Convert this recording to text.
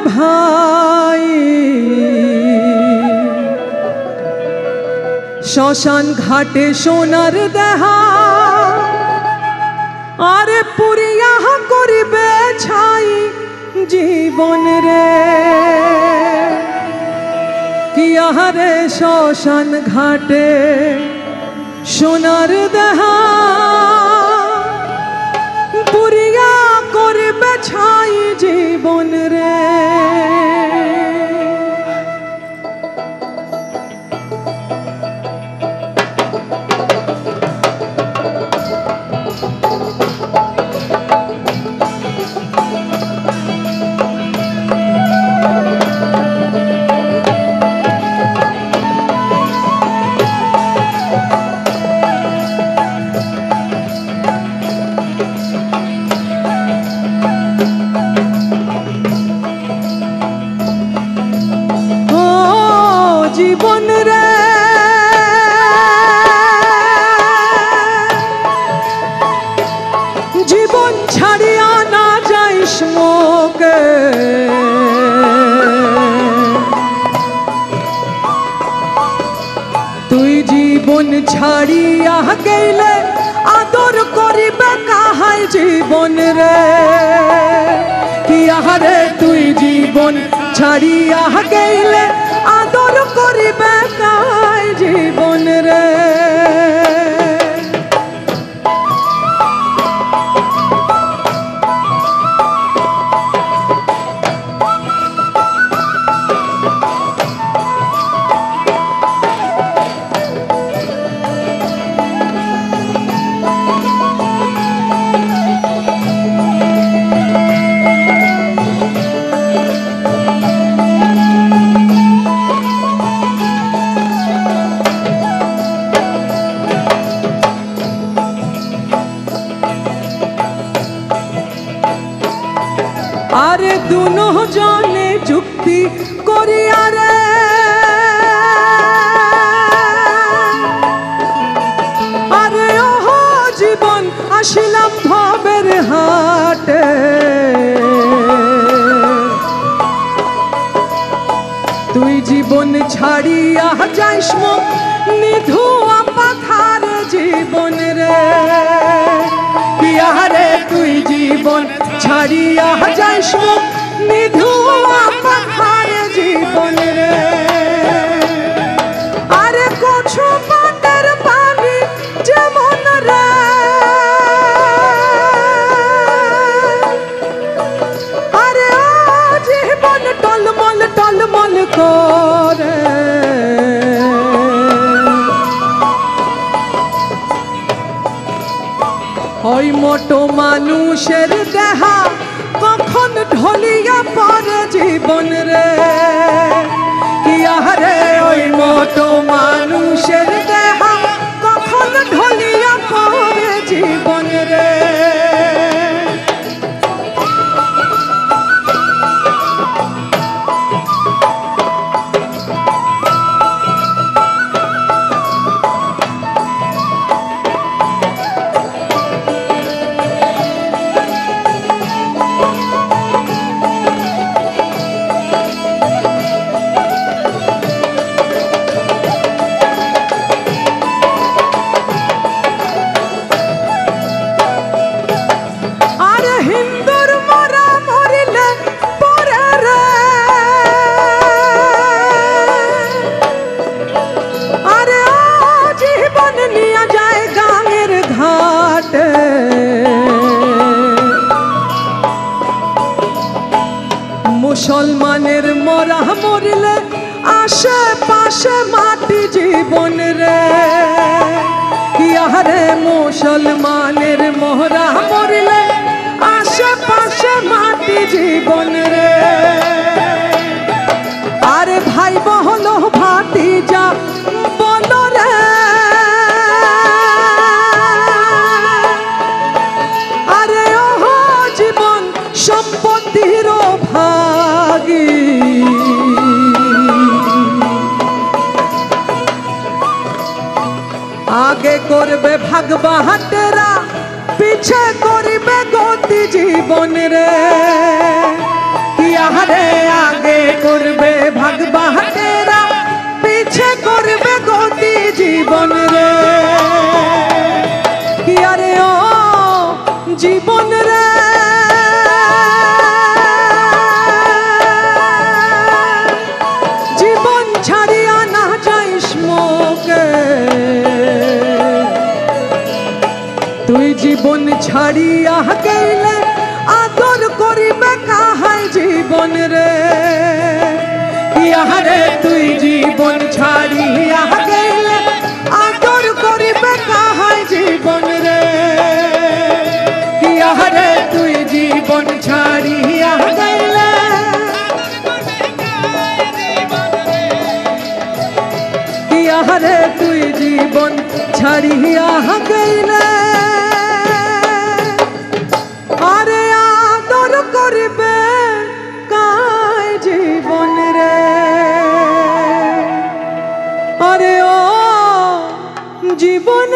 भाई श्मशान घाटे सोनार देहा आरे पुरिया करिबे छाई जीवन रे किया रे श्मशान घाटे सोनार देहा पुरिया करिबे छाई जीवन रे जीवन रे जीवन छाड़िया ना जाइस मोके तुई जीवन छाड़िया गईले आदर करिबे काहाय जीवन रे किया रे तुई जीवन छाड़िया गईले आदर करिबे काई जीवन रे आरे दोनों जने चुक्ति करिया रे आरे ओहो जीवन आशिलाम भवेर हाटे तुई जीवन छाड़िया जाइस मो निधुआ पाथार जीवन रे किया रे तुई जीवन छाड़िया जाइस मो निधुआ पाथार जीवन रे आरे कुछु पाटेर पानी जेमन रे आरे जीवन टलमल टलमल करे ओई मोटो मानुषेर देहा कखन ढलिया पड़े जीवन रे किया रे ओई मोटो मानुषेर देहा कखन ढलिया पड़े जीवन रे मुसलमानेर मरा मरिले आशे पाशे माटी जीवन रे किया रे मुसलमानेर मरा मरिले आशे पाशे माटी जीवन रे आरे भाई बहलो भातीजा बोलो रे आरे ओहो जीवन सम्पत्तिर भागी आगे करबे भागबा हाटेरा पीछे करिबे गति जीवन रे किया रे ছাড়িয়া গেলে আদর করিবে কাহাই জীবন রে ইয়ারে তুই জীবন ছাড়িয়া গেলে আদর করিবে কাহাই জীবন রে ইয়ারে তুই জীবন ছাড়িয়া গেলে ইয়ারে তুই জীবন ছাড়িয়া গেলে আরে আদর করিবে কাই জীবন রে আরে ও জীবন